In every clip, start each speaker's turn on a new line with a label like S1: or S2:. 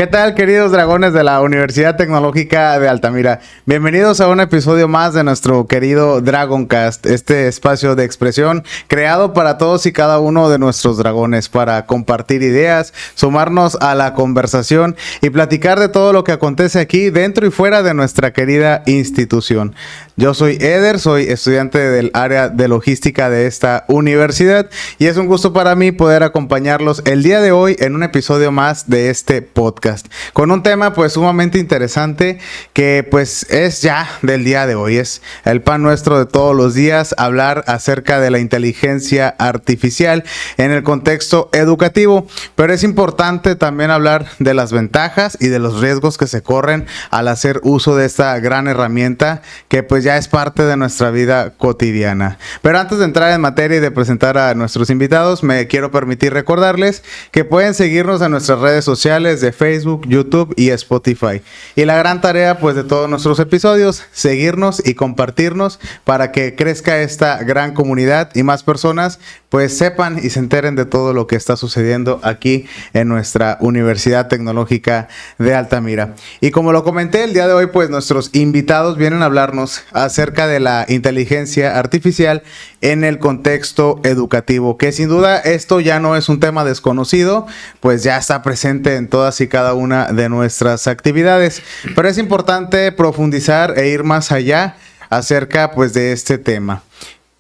S1: ¿Qué tal, queridos dragones de la Universidad Tecnológica de Altamira? Bienvenidos a un episodio más de nuestro querido Dragoncast, este espacio de expresión creado para todos y cada uno de nuestros dragones, para compartir ideas, sumarnos a la conversación y platicar de todo lo que acontece aquí dentro y fuera de nuestra querida institución. Yo soy Eder, soy estudiante del área de logística de esta universidad y es un gusto para mí poder acompañarlos el día de hoy en un episodio más de este podcast, con un tema pues sumamente interesante que pues es ya del día de hoy, es el pan nuestro de todos los días, hablar acerca de la inteligencia artificial en el contexto educativo, pero es importante también hablar de las ventajas y de los riesgos que se corren al hacer uso de esta gran herramienta que pues ya es parte de nuestra vida cotidiana. Pero antes de entrar en materia y de presentar a nuestros invitados, me quiero permitir recordarles que pueden seguirnos en nuestras redes sociales de Facebook, YouTube y Spotify. Y la gran tarea pues de todos nuestros episodios, seguirnos y compartirnos para que crezca esta gran comunidad y más personas pues sepan y se enteren de todo lo que está sucediendo aquí en nuestra Universidad Tecnológica de Altamira. Y como lo comenté, el día de hoy pues nuestros invitados vienen a hablarnos acerca de la inteligencia artificial en el contexto educativo, que sin duda esto ya no es un tema desconocido, pues ya está presente en todas y cada una de nuestras actividades, pero es importante profundizar e ir más allá acerca pues de este tema.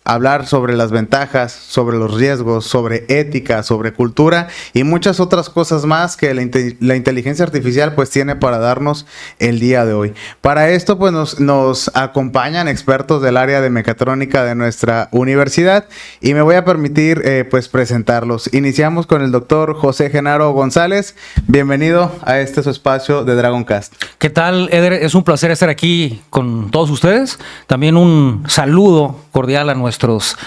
S1: Hablar sobre las ventajas, sobre los riesgos, sobre ética, sobre cultura y muchas otras cosas más que la inteligencia artificial pues tiene para darnos el día de hoy. Para esto pues nos acompañan expertos del área de mecatrónica de nuestra universidad y me voy a permitir pues presentarlos. Iniciamos con el doctor José Genaro González. Bienvenido a este su espacio de Dragoncast.
S2: ¿Qué tal, Eder? Es un placer estar aquí con todos ustedes. También un saludo cordial a nuestros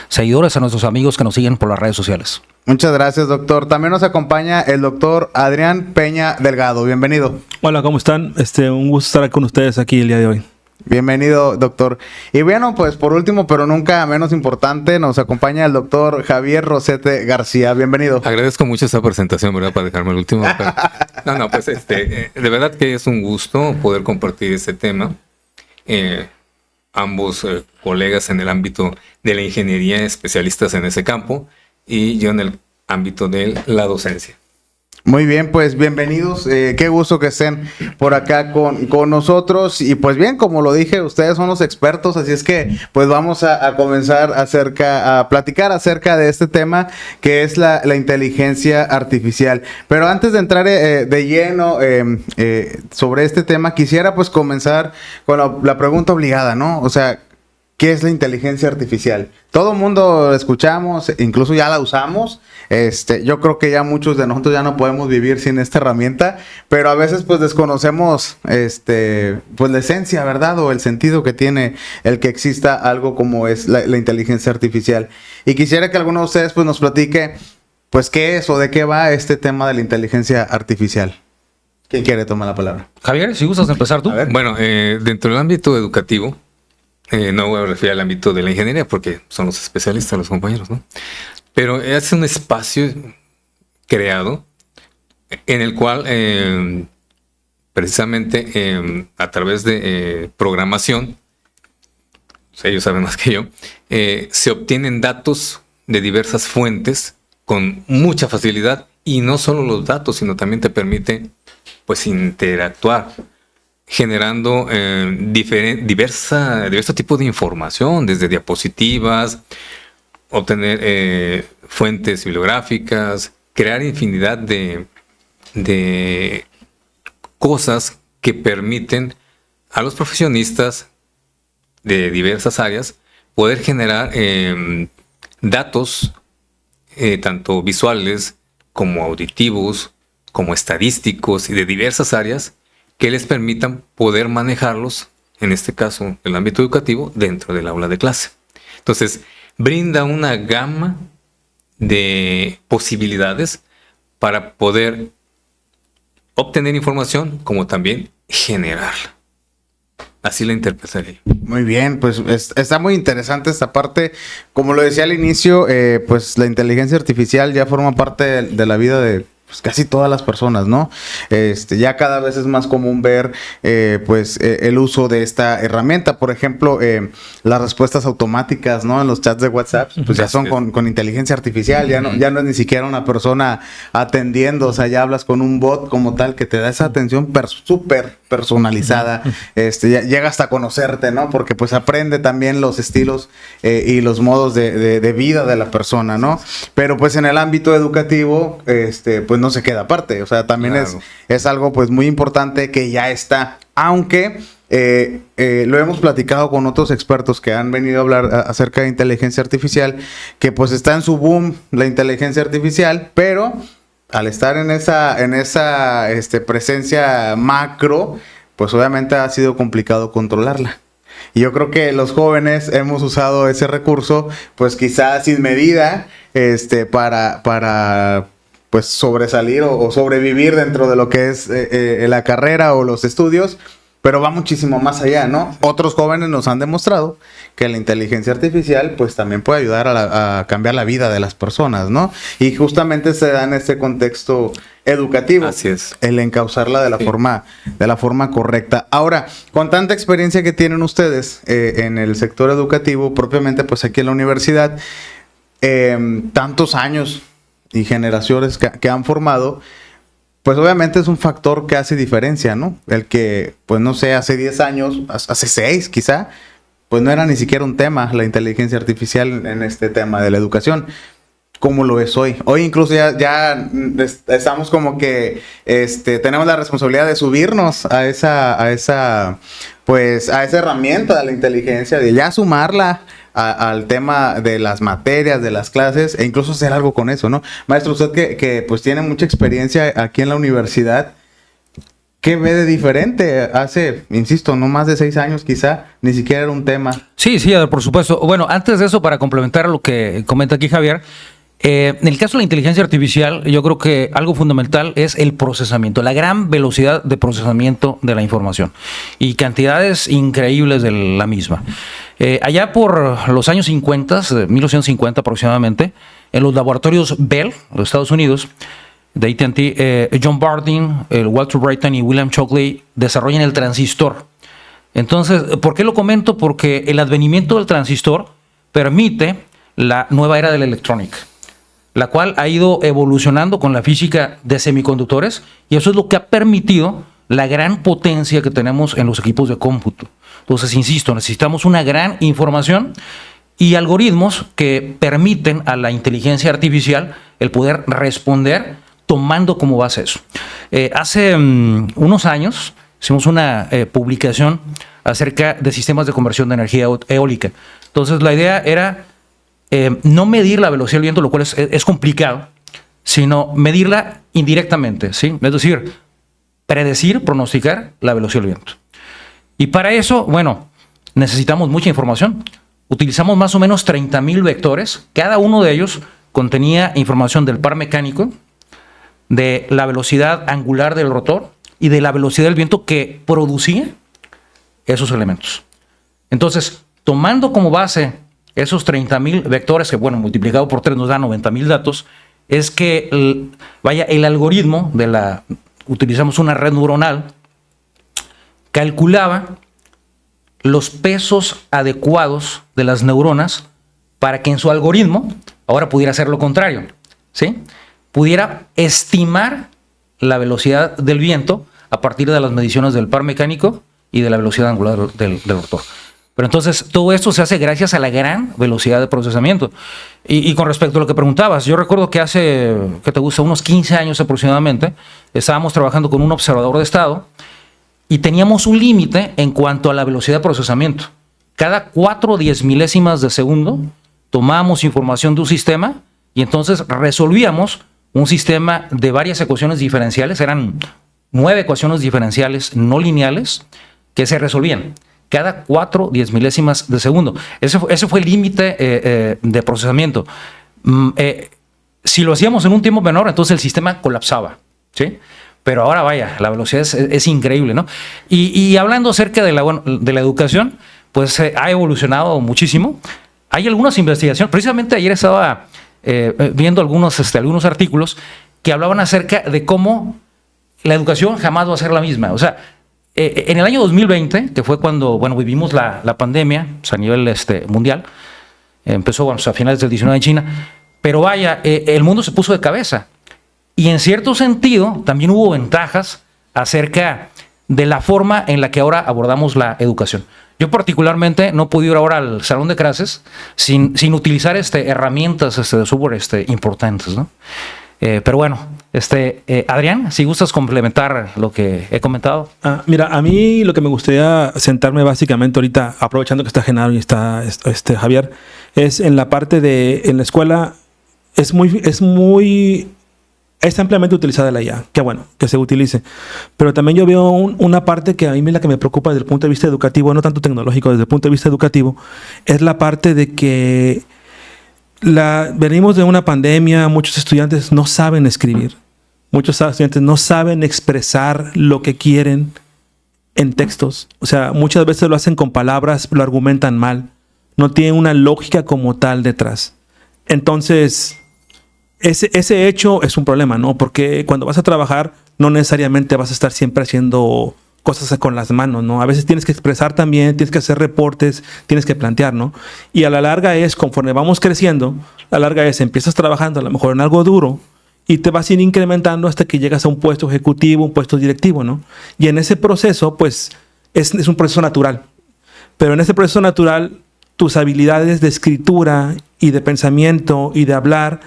S2: seguidores, a nuestros amigos que nos siguen por las redes sociales.
S1: Muchas gracias, doctor. También nos acompaña el doctor Adrián Peña Delgado. Bienvenido.
S3: Hola, ¿cómo están? Un gusto estar con ustedes aquí el día de hoy.
S1: Bienvenido, doctor. Y bueno, pues por último, pero nunca menos importante, nos acompaña el doctor Javier Rosete García. Bienvenido.
S4: Agradezco mucho esta presentación, ¿verdad? Para dejarme el último. Pero... pues de verdad que es un gusto poder compartir este tema. Ambos colegas en el ámbito de la ingeniería, especialistas en ese campo, y yo en el ámbito de la docencia.
S1: Muy bien, pues bienvenidos. Qué gusto que estén por acá con nosotros. Y pues bien, como lo dije, ustedes son los expertos, así es que pues vamos a comenzar a platicar acerca de este tema que es la inteligencia artificial. Pero antes de entrar de lleno sobre este tema, quisiera pues comenzar con la pregunta obligada, ¿no? O sea, ¿qué es la inteligencia artificial? Todo el mundo la escuchamos, incluso ya la usamos. Yo creo que ya muchos de nosotros ya no podemos vivir sin esta herramienta, pero a veces pues desconocemos pues la esencia, ¿verdad? O el sentido que tiene el que exista algo como es la inteligencia artificial. Y quisiera que alguno de ustedes pues nos platique pues qué es o de qué va este tema de la inteligencia artificial. ¿Quién quiere tomar la palabra?
S2: Javier, si gustas empezar tú.
S4: Bueno, dentro del ámbito educativo, no voy a referir al ámbito de la ingeniería porque son los especialistas, los compañeros, ¿no? Pero es un espacio creado en el cual precisamente a través de programación, ellos saben más que yo, se obtienen datos de diversas fuentes con mucha facilidad y no solo los datos, sino también te permite pues interactuar, generando diversos tipos de información, desde diapositivas, obtener fuentes bibliográficas, crear infinidad de cosas que permiten a los profesionistas de diversas áreas poder generar datos tanto visuales como auditivos, como estadísticos y de diversas áreas que les permitan poder manejarlos, en este caso, el ámbito educativo, dentro del aula de clase. Entonces, brinda una gama de posibilidades para poder obtener información, como también generarla. Así la interpretaría.
S1: Muy bien, pues está muy interesante esta parte. Como lo decía al inicio, pues la inteligencia artificial ya forma parte de la vida de pues casi todas las personas, ¿no? Ya cada vez es más común ver el uso de esta herramienta. Por ejemplo, las respuestas automáticas, ¿no? En los chats de WhatsApp, pues ya son con inteligencia artificial, ya no es ni siquiera una persona atendiendo, o sea, ya hablas con un bot como tal que te da esa atención súper personalizada, ya llega hasta conocerte, ¿no? Porque pues aprende también los estilos y los modos de vida de la persona, ¿no? Pero pues en el ámbito educativo, pues no se queda aparte, o sea, también claro. es algo pues muy importante que ya está, aunque lo hemos platicado con otros expertos que han venido a hablar acerca de inteligencia artificial, que pues está en su boom la inteligencia artificial, pero al estar en esa presencia macro, pues obviamente ha sido complicado controlarla. Y yo creo que los jóvenes hemos usado ese recurso, pues quizás sin medida, para pues sobresalir o sobrevivir dentro de lo que es la carrera o los estudios, pero va muchísimo más allá, ¿no? Otros jóvenes nos han demostrado que la inteligencia artificial pues también puede ayudar a cambiar la vida de las personas, ¿no? Y justamente se da en este contexto educativo.
S4: Así es.
S1: El encauzarla de la forma correcta. Ahora, con tanta experiencia que tienen ustedes en el sector educativo, propiamente pues aquí en la universidad, tantos años y generaciones que han formado, pues obviamente es un factor que hace diferencia, ¿no? El que, pues no sé, hace 10 años, hace 6 quizá, pues no era ni siquiera un tema la inteligencia artificial en este tema de la educación, como lo es hoy. Hoy incluso ya estamos como que tenemos la responsabilidad de subirnos a esa herramienta de la inteligencia, de ya sumarla al tema de las materias, de las clases, e incluso hacer algo con eso, ¿no? Maestro, usted que pues tiene mucha experiencia aquí en la universidad, ¿qué ve de diferente? Hace, insisto, no más de 6 años quizá, ni siquiera era un tema.
S2: Sí, por supuesto. Bueno, antes de eso, para complementar lo que comenta aquí Javier, en el caso de la inteligencia artificial, yo creo que algo fundamental es el procesamiento, la gran velocidad de procesamiento de la información y cantidades increíbles de la misma. Allá por los años 50, 1950 aproximadamente, en los laboratorios Bell, de los Estados Unidos, de AT&T, John Bardeen, Walter Brattain y William Shockley desarrollan el transistor. Entonces, ¿por qué lo comento? Porque el advenimiento del transistor permite la nueva era de la electrónica, la cual ha ido evolucionando con la física de semiconductores, y eso es lo que ha permitido la gran potencia que tenemos en los equipos de cómputo. Entonces, insisto, necesitamos una gran información y algoritmos que permiten a la inteligencia artificial el poder responder tomando como base eso. Hace unos años hicimos una publicación acerca de sistemas de conversión de energía eólica. Entonces, la idea era no medir la velocidad del viento, lo cual es complicado, sino medirla indirectamente, ¿sí? Es decir, predecir, pronosticar la velocidad del viento. Y para eso, bueno, necesitamos mucha información. Utilizamos más o menos 30,000 vectores. Cada uno de ellos contenía información del par mecánico, de la velocidad angular del rotor y de la velocidad del viento que producía esos elementos. Entonces, tomando como base esos 30,000 vectores, que bueno, multiplicado por 3 nos da 90,000 datos, es que el algoritmo utilizamos una red neuronal, calculaba los pesos adecuados de las neuronas para que en su algoritmo ahora pudiera hacer lo contrario, ¿sí? Pudiera estimar la velocidad del viento a partir de las mediciones del par mecánico y de la velocidad angular del rotor. Pero entonces todo esto se hace gracias a la gran velocidad de procesamiento. Y con respecto a lo que preguntabas, yo recuerdo que hace, ¿qué te gusta? Unos 15 años aproximadamente, estábamos trabajando con un observador de estado y teníamos un límite en cuanto a la velocidad de procesamiento. Cada 4 10 de segundo tomábamos información de un sistema y entonces resolvíamos un sistema de varias ecuaciones diferenciales. Eran 9 ecuaciones diferenciales no lineales que se resolvían cada 4 10 de segundo. Ese fue el límite de procesamiento. Si lo hacíamos en un tiempo menor, entonces el sistema colapsaba, ¿sí? Pero ahora vaya, la velocidad es increíble, ¿no? Y hablando acerca de la educación, pues ha evolucionado muchísimo. Hay algunas investigaciones, precisamente ayer estaba viendo algunos artículos que hablaban acerca de cómo la educación jamás va a ser la misma. O sea, en el año 2020, que fue cuando vivimos la pandemia, pues, a nivel mundial, empezó a finales del 19 en China, pero vaya, el mundo se puso de cabeza. Y en cierto sentido, también hubo ventajas acerca de la forma en la que ahora abordamos la educación. Yo particularmente no pude ir ahora al salón de clases sin utilizar herramientas de software importantes, ¿no? Pero bueno, Adrián, si gustas complementar lo que he comentado.
S3: Mira, a mí lo que me gustaría sentarme básicamente ahorita, aprovechando que está Genaro y está Javier, es en la parte en la escuela es ampliamente utilizada la IA. Qué bueno que se utilice. Pero también yo veo una parte que a mí es la que me preocupa desde el punto de vista educativo, no tanto tecnológico, desde el punto de vista educativo, es la parte de que venimos de una pandemia, muchos estudiantes no saben escribir, muchos estudiantes no saben expresar lo que quieren en textos. O sea, muchas veces lo hacen con palabras, lo argumentan mal, no tienen una lógica como tal detrás. Entonces, ese hecho es un problema, ¿no? Porque cuando vas a trabajar, no necesariamente vas a estar siempre haciendo cosas con las manos, ¿no? A veces tienes que expresar también, tienes que hacer reportes, tienes que plantear, ¿no? Y a la larga conforme vamos creciendo, a la larga empiezas trabajando a lo mejor en algo duro y te vas a ir incrementando hasta que llegas a un puesto ejecutivo, un puesto directivo, ¿no? Y en ese proceso, pues, es un proceso natural. Pero en ese proceso natural, tus habilidades de escritura y de pensamiento y de hablar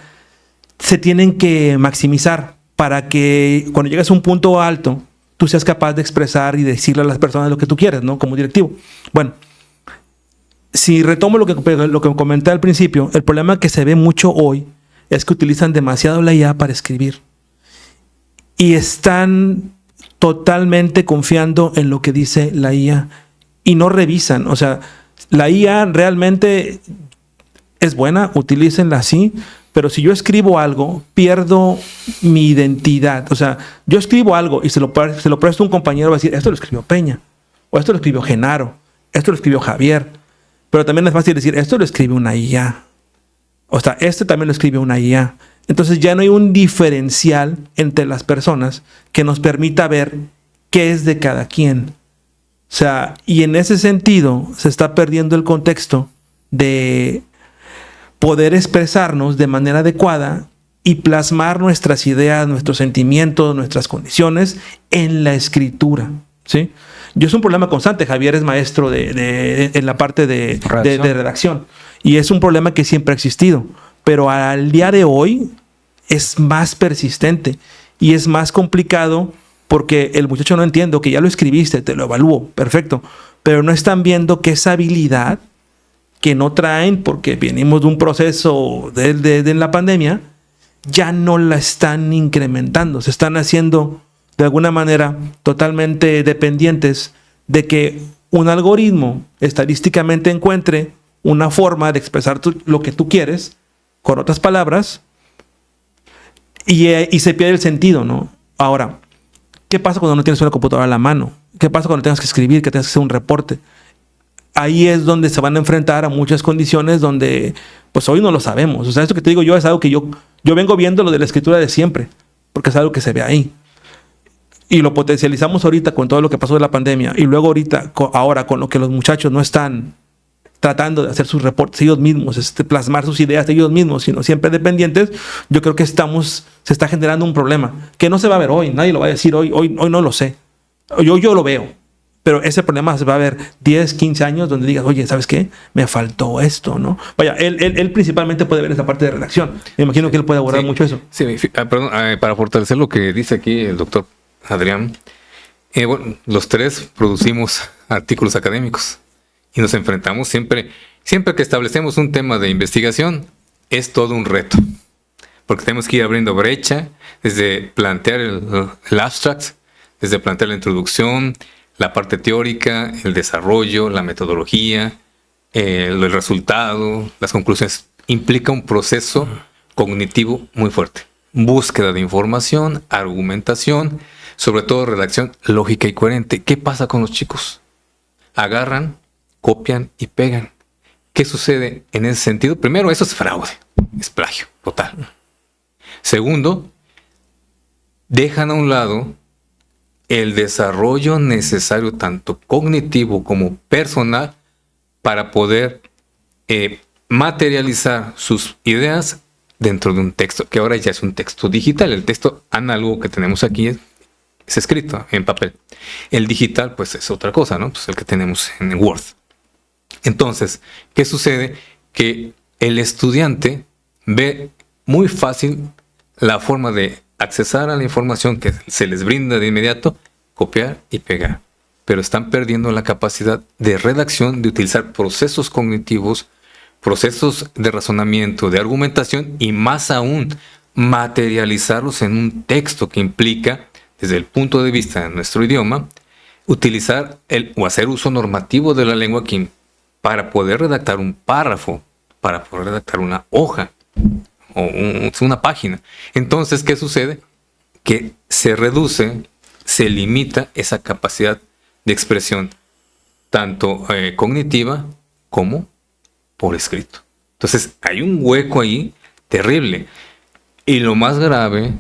S3: se tienen que maximizar para que cuando llegues a un punto alto, tú seas capaz de expresar y decirle a las personas lo que tú quieres, ¿no? Como directivo. Bueno, si retomo lo que comenté al principio, el problema que se ve mucho hoy es que utilizan demasiado la IA para escribir. Y están totalmente confiando en lo que dice la IA y no revisan. O sea, la IA realmente es buena, utilícenla así, pero si yo escribo algo, pierdo mi identidad. O sea, yo escribo algo y se lo presto a un compañero, va a decir, esto lo escribió Peña, o esto lo escribió Genaro, esto lo escribió Javier. Pero también es fácil decir, esto lo escribe una IA. O sea, también lo escribe una IA. Entonces ya no hay un diferencial entre las personas que nos permita ver qué es de cada quien. O sea, y en ese sentido se está perdiendo el contexto de poder expresarnos de manera adecuada y plasmar nuestras ideas, nuestros sentimientos, nuestras condiciones en la escritura, ¿sí? Yo es un problema constante. Javier es maestro en la parte de redacción y es un problema que siempre ha existido, pero al día de hoy es más persistente y es más complicado porque el muchacho no entiende que ya lo escribiste, te lo evalúo, perfecto, pero no están viendo que esa habilidad que no traen porque venimos de un proceso de la pandemia, ya no la están incrementando, se están haciendo de alguna manera totalmente dependientes de que un algoritmo estadísticamente encuentre una forma de expresar lo que tú quieres con otras palabras y se pierde el sentido, ¿no? Ahora, ¿qué pasa cuando no tienes una computadora a la mano? ¿Qué pasa cuando tengas que escribir, que tengas que hacer un reporte? Ahí es donde se van a enfrentar a muchas condiciones donde, pues hoy no lo sabemos. O sea, esto que te digo yo es algo que yo vengo viendo lo de la escritura de siempre, porque es algo que se ve ahí. Y lo potencializamos ahorita con todo lo que pasó de la pandemia. Y luego ahora con lo que los muchachos no están tratando de hacer sus reportes ellos mismos, plasmar sus ideas ellos mismos, sino siempre dependientes, yo creo que se está generando un problema que no se va a ver hoy. Nadie lo va a decir hoy no lo sé. Yo lo veo. Pero ese problema se va a ver 10, 15 años donde digas, oye, ¿sabes qué? Me faltó esto, ¿no? Vaya, él principalmente puede ver esa parte de redacción. Me imagino que él puede abordar mucho eso.
S4: Sí, perdón, para fortalecer lo que dice aquí el doctor Adrián, bueno, los tres producimos artículos académicos y nos enfrentamos siempre que establecemos un tema de investigación, es todo un reto. Porque tenemos que ir abriendo brecha desde plantear el abstract, desde plantear la introducción, la parte teórica, el desarrollo, la metodología, el resultado, las conclusiones. Implica un proceso cognitivo muy fuerte. Búsqueda de información, argumentación, sobre todo redacción lógica y coherente. ¿Qué pasa con los chicos? Agarran, copian y pegan. ¿Qué sucede en ese sentido? Primero, eso es fraude, es plagio total. Segundo, dejan a un lado el desarrollo necesario, tanto cognitivo como personal, para poder materializar sus ideas dentro de un texto, que ahora ya es un texto digital. El texto análogo que tenemos aquí es escrito en papel. El digital, pues es otra cosa, ¿no? Pues el que tenemos en Word. Entonces, ¿qué sucede? Que el estudiante ve muy fácil la forma de accesar a la información que se les brinda de inmediato, copiar y pegar. Pero están perdiendo la capacidad de redacción, de utilizar procesos cognitivos, procesos de razonamiento, de argumentación y más aún materializarlos en un texto que implica, desde el punto de vista de nuestro idioma, utilizar o hacer uso normativo de la lengua para poder redactar un párrafo, para poder redactar una hoja o una página. Entonces, ¿qué sucede? Que se reduce, se limita esa capacidad de expresión, tanto cognitiva como por escrito. Entonces, hay un hueco ahí terrible. Y lo más grave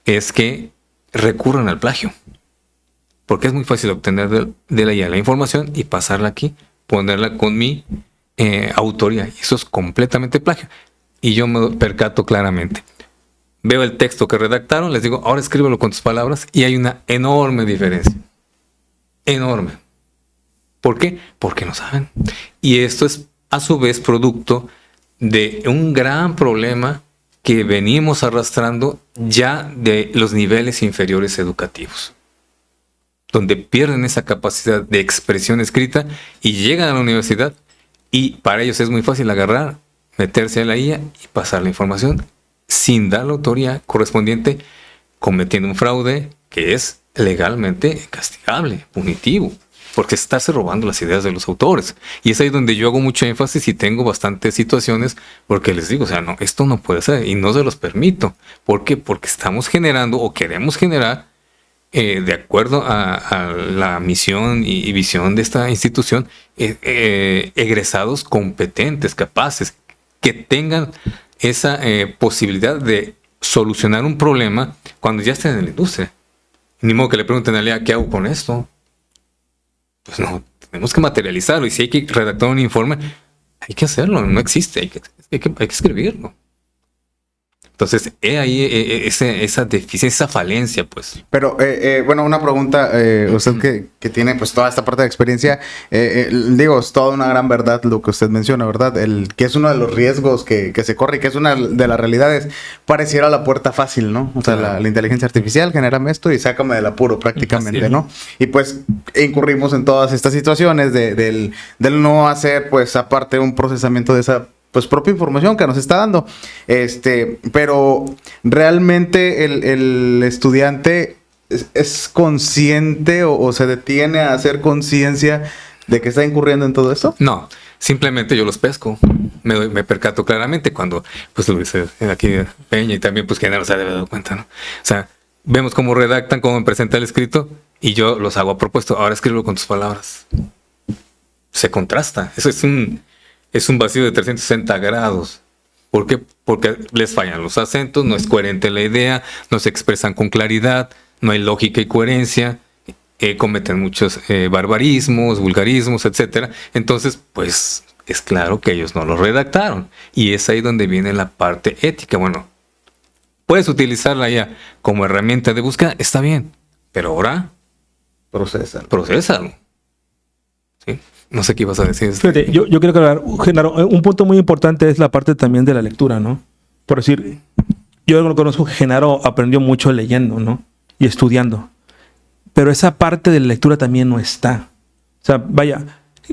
S4: es que recurran al plagio. Porque es muy fácil obtener de la IA la información y pasarla aquí, ponerla con mi autoría. Y eso es completamente plagio. Y yo me percato claramente. Veo el texto que redactaron, les digo, ahora escríbelo con tus palabras, y hay una enorme diferencia. Enorme. ¿Por qué? Porque no saben. Y esto es, a su vez, producto de un gran problema que venimos arrastrando ya de los niveles inferiores educativos, donde pierden esa capacidad de expresión escrita y llegan a la universidad, y para ellos es muy fácil agarrar, meterse a la IA y pasar la información sin dar la autoría correspondiente, cometiendo un fraude que es legalmente castigable, punitivo, porque es estarse robando las ideas de los autores. Y es ahí donde yo hago mucho énfasis y tengo bastantes situaciones, porque les digo, o sea, no, esto no puede ser y no se los permito. ¿Por qué? Porque estamos generando o queremos generar, de acuerdo a la misión y visión de esta institución, egresados competentes, capaces, que tengan esa posibilidad de solucionar un problema cuando ya estén en la industria. Ni modo que le pregunten a Lea, ¿qué hago con esto? Pues no, tenemos que materializarlo, y si hay que redactar un informe, hay que hacerlo, no existe, hay que escribirlo. Entonces, ahí esa deficiencia, esa falencia, pues.
S1: Pero, bueno, una pregunta, usted que tiene pues toda esta parte de experiencia, digo, es toda una gran verdad lo que usted menciona, ¿verdad? Que es uno de los riesgos que se corre y que es una de las realidades. Pareciera la puerta fácil, ¿no? O sea, la inteligencia artificial, genérame esto y sácame del apuro prácticamente, sí, ¿no? Y pues incurrimos en todas estas situaciones del no hacer, pues, aparte un procesamiento de esa pues propia información que nos está dando. Pero realmente el estudiante es consciente o se detiene a hacer conciencia de que está incurriendo en todo esto.
S4: No, simplemente yo los pesco. Me percato claramente cuando, pues lo dice aquí Peña y también pues Genaro se ha dado cuenta, ¿no? O sea, vemos cómo redactan, cómo me presenta el escrito y yo los hago a propósito. Ahora escríbelo con tus palabras. Se contrasta. Eso es un vacío de 360 grados. ¿Por qué? Porque les fallan los acentos, no es coherente la idea, no se expresan con claridad, no hay lógica y coherencia, cometen muchos barbarismos, vulgarismos, etc. Entonces, pues es claro que ellos no lo redactaron. Y es ahí donde viene la parte ética. Bueno, puedes utilizarla ya como herramienta de búsqueda, está bien, pero ahora procésalo. ¿Sí? No sé qué ibas a decir.
S3: Fíjate, yo quiero aclarar, Genaro, un punto muy importante es la parte también de la lectura, ¿no? Por decir, yo lo conozco, Genaro aprendió mucho leyendo, ¿no? Y estudiando. Pero esa parte de la lectura también no está. O sea, vaya,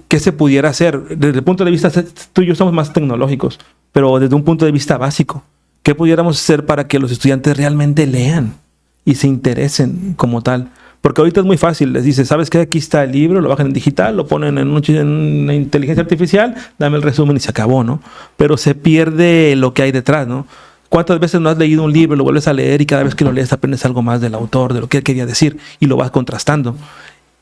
S3: ¿qué se pudiera hacer? Desde el punto de vista, tú y yo somos más tecnológicos, pero desde un punto de vista básico, ¿qué pudiéramos hacer para que los estudiantes realmente lean y se interesen como tal? Porque ahorita es muy fácil, les dices, ¿sabes qué? Aquí está el libro, lo bajan en digital, lo ponen en una inteligencia artificial, dame el resumen y se acabó, ¿no? Pero se pierde lo que hay detrás, ¿no? ¿Cuántas veces no has leído un libro, lo vuelves a leer y cada vez que lo lees aprendes algo más del autor, de lo que él quería decir y lo vas contrastando?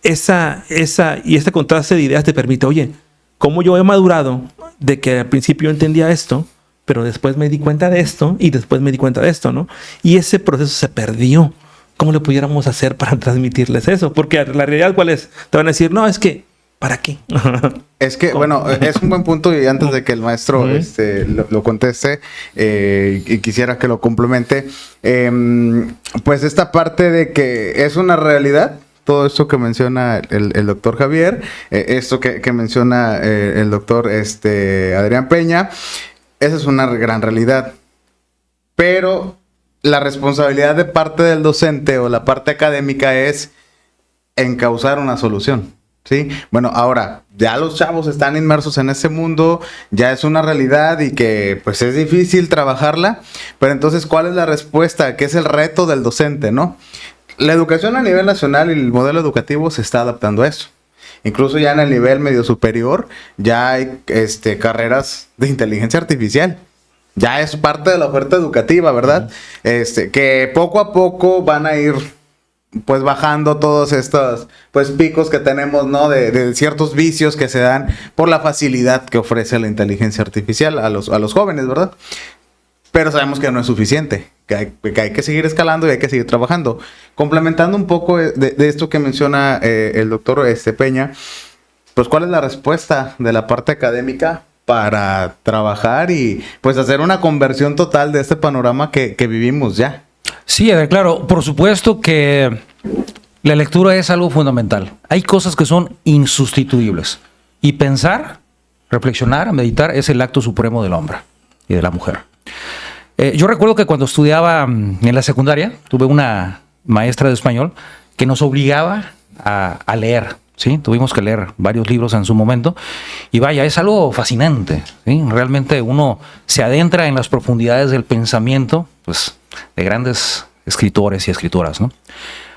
S3: Y este contraste de ideas te permite, oye, ¿cómo yo he madurado de que al principio yo entendía esto, pero después me di cuenta de esto y después me di cuenta de esto, ¿no? Y ese proceso se perdió. cómo le pudiéramos hacer para transmitirles eso. Porque la realidad, ¿cuál es? Te van a decir, no, es que, ¿para qué?
S1: Es que, bueno, es un buen punto y antes de que el maestro lo conteste y quisiera que lo complemente, pues esta parte de que es una realidad, todo esto que menciona el doctor Javier, esto que menciona el doctor Adrián Peña, esa es una gran realidad, pero la responsabilidad de parte del docente o la parte académica es encauzar una solución. Sí, bueno, ahora ya los chavos están inmersos en ese mundo, ya es una realidad y que pues es difícil trabajarla, pero entonces ¿cuál es la respuesta? ¿Qué es el reto del docente, no? La educación a nivel nacional y el modelo educativo se está adaptando a eso. Incluso ya en el nivel medio superior ya hay carreras de inteligencia artificial. Ya es parte de la oferta educativa, ¿verdad? Que poco a poco van a ir pues bajando todos estos pues picos que tenemos, ¿no? De ciertos vicios que se dan por la facilidad que ofrece la inteligencia artificial a los jóvenes, ¿verdad? Pero sabemos que no es suficiente, que hay que seguir escalando y hay que seguir trabajando. Complementando un poco de esto que menciona el doctor Peña, pues ¿cuál es la respuesta de la parte académica para trabajar y pues hacer una conversión total de este panorama que vivimos ya?
S2: Sí, claro, por supuesto que la lectura es algo fundamental. Hay cosas que son insustituibles. Y pensar, reflexionar, meditar es el acto supremo del hombre y de la mujer. Yo recuerdo que cuando estudiaba en la secundaria, tuve una maestra de español que nos obligaba a leer. ¿Sí? Tuvimos que leer varios libros en su momento. Y vaya, es algo fascinante. ¿Sí? Realmente uno se adentra en las profundidades del pensamiento, pues, de grandes escritores y escritoras, ¿no?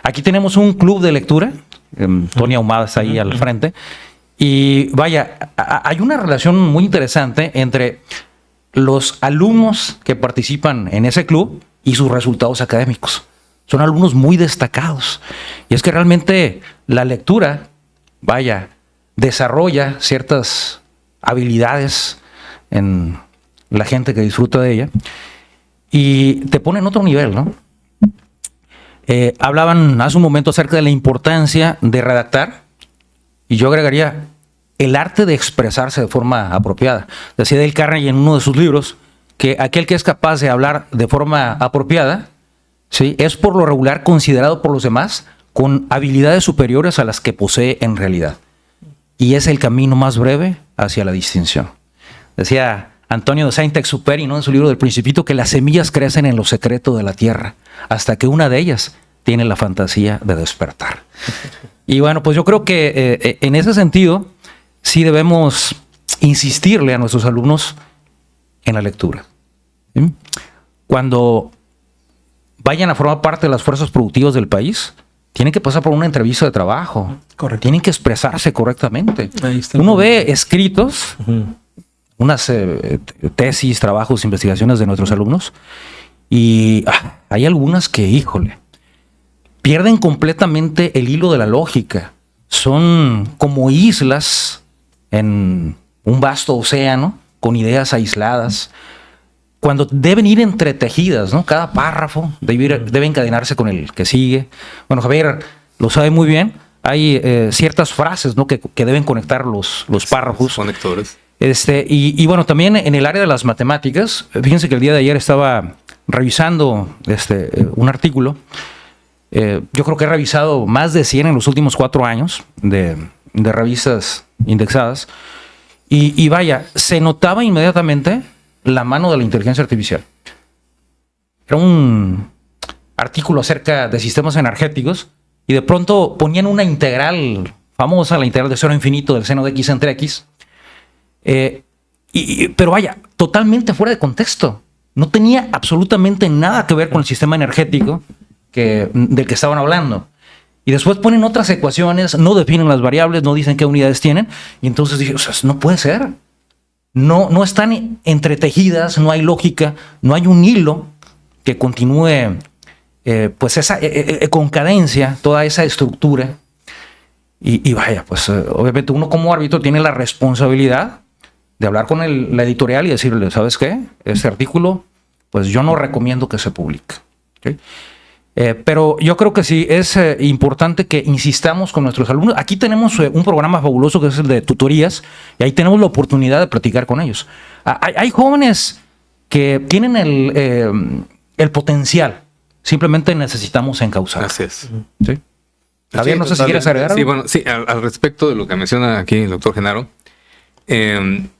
S2: Aquí tenemos un club de lectura. Tony Ahumada está ahí al frente. Y vaya, hay una relación muy interesante entre los alumnos que participan en ese club y sus resultados académicos. Son alumnos muy destacados. Y es que realmente la lectura, vaya, desarrolla ciertas habilidades en la gente que disfruta de ella y te pone en otro nivel, ¿no? Hablaban hace un momento acerca de la importancia de redactar y yo agregaría el arte de expresarse de forma apropiada. Decía Dale Carnegie en uno de sus libros que aquel que es capaz de hablar de forma apropiada, ¿sí?, es por lo regular considerado por los demás con habilidades superiores a las que posee en realidad. Y es el camino más breve hacia la distinción. Decía Antonio de Saint-Exupéry, ¿no?, en su libro del Principito, que las semillas crecen en lo secreto de la tierra, hasta que una de ellas tiene la fantasía de despertar. Y bueno, pues yo creo que en ese sentido sí debemos insistirle a nuestros alumnos en la lectura. ¿Sí? Cuando vayan a formar parte de las fuerzas productivas del país, tienen que pasar por una entrevista de trabajo.
S3: Correcto.
S2: Tienen que expresarse correctamente.
S3: Ahí está.
S2: Uno ve escritos, unas tesis, trabajos, investigaciones de nuestros alumnos, y hay algunas que, híjole, pierden completamente el hilo de la lógica. Son como islas en un vasto océano con ideas aisladas, cuando deben ir entretejidas, ¿no? Cada párrafo debe encadenarse con el que sigue. Bueno, Javier lo sabe muy bien. Hay ciertas frases, ¿no?, que deben conectar los párrafos.
S4: Conectores.
S2: Y bueno, también en el área de las matemáticas, fíjense que el día de ayer estaba revisando un artículo. Yo creo que he revisado más de 100 en los últimos 4 años de revistas indexadas. Y vaya, se notaba inmediatamente la mano de la inteligencia artificial. Era un artículo acerca de sistemas energéticos y de pronto ponían una integral famosa, la integral de cero a infinito del seno de x entre x. Pero vaya, totalmente fuera de contexto. No tenía absolutamente nada que ver con el sistema energético del que estaban hablando. Y después ponen otras ecuaciones, no definen las variables, no dicen qué unidades tienen. Y entonces dije, o sea, no puede ser. No están entretejidas, no hay lógica, no hay un hilo que continúe pues esa con cadencia, toda esa estructura. Y vaya, pues obviamente uno como árbitro tiene la responsabilidad de hablar con la editorial y decirle, ¿sabes qué? Este artículo, pues yo no recomiendo que se publique. ¿Okay? Pero yo creo que sí es importante que insistamos con nuestros alumnos. Aquí tenemos un programa fabuloso que es el de tutorías y ahí tenemos la oportunidad de platicar con ellos. Hay jóvenes que tienen el potencial, simplemente necesitamos encauzar.
S4: Así es.
S2: ¿Sí? Javier, no sé si quieres agregar algo.
S4: Sí, bueno, sí, al respecto de lo que menciona aquí el doctor Genaro, en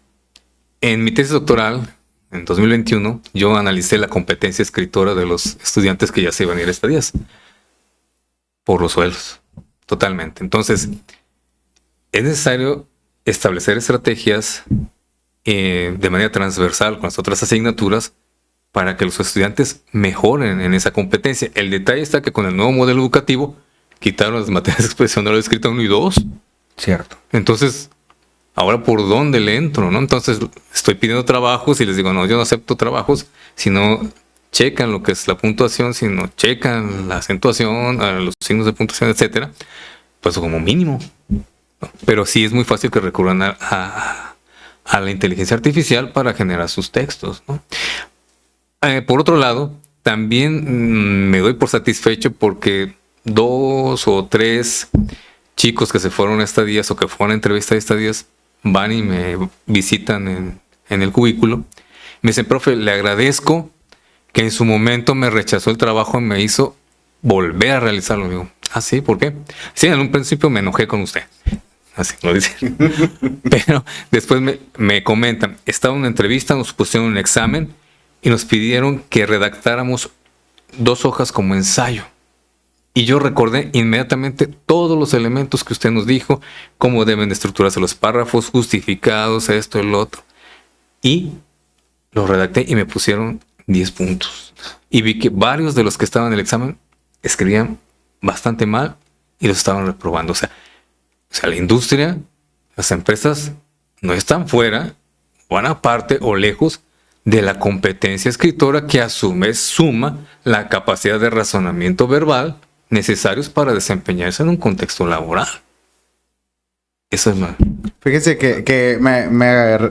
S4: mi tesis doctoral, en 2021, yo analicé la competencia escritora de los estudiantes que ya se iban a ir a estadías por los suelos, totalmente. Entonces, es necesario establecer estrategias de manera transversal con las otras asignaturas para que los estudiantes mejoren en esa competencia. El detalle está que con el nuevo modelo educativo quitaron las materias de expresión oral escrita 1 y 2.
S2: Cierto.
S4: Entonces, ahora por dónde le entro, ¿no? Entonces estoy pidiendo trabajos y les digo, no, yo no acepto trabajos si no checan lo que es la puntuación, si no checan la acentuación, los signos de puntuación, etcétera, pues como mínimo. ¿No? Pero sí es muy fácil que recurran a la inteligencia artificial para generar sus textos, ¿no? Por otro lado, también me doy por satisfecho porque 2 o 3 chicos que se fueron a estadías o que fueron a entrevista de estadías van y me visitan en el cubículo. Me dicen, profe, le agradezco que en su momento me rechazó el trabajo y me hizo volver a realizarlo. Digo, ¿ah, sí? ¿Por qué? Sí, en un principio me enojé con usted. Así lo dicen. Pero después me comentan, estaba en una entrevista, nos pusieron un examen y nos pidieron que redactáramos 2 hojas como ensayo. Y yo recordé inmediatamente todos los elementos que usted nos dijo, cómo deben de estructurarse los párrafos, justificados, esto, el otro. Y lo redacté y me pusieron 10 puntos. Y vi que varios de los que estaban en el examen escribían bastante mal y los estaban reprobando. O sea, la industria, las empresas no están fuera, van aparte o lejos de la competencia escritora que a su vez suma la capacidad de razonamiento verbal necesarios para desempeñarse en un contexto laboral. Eso es más.
S1: Fíjense que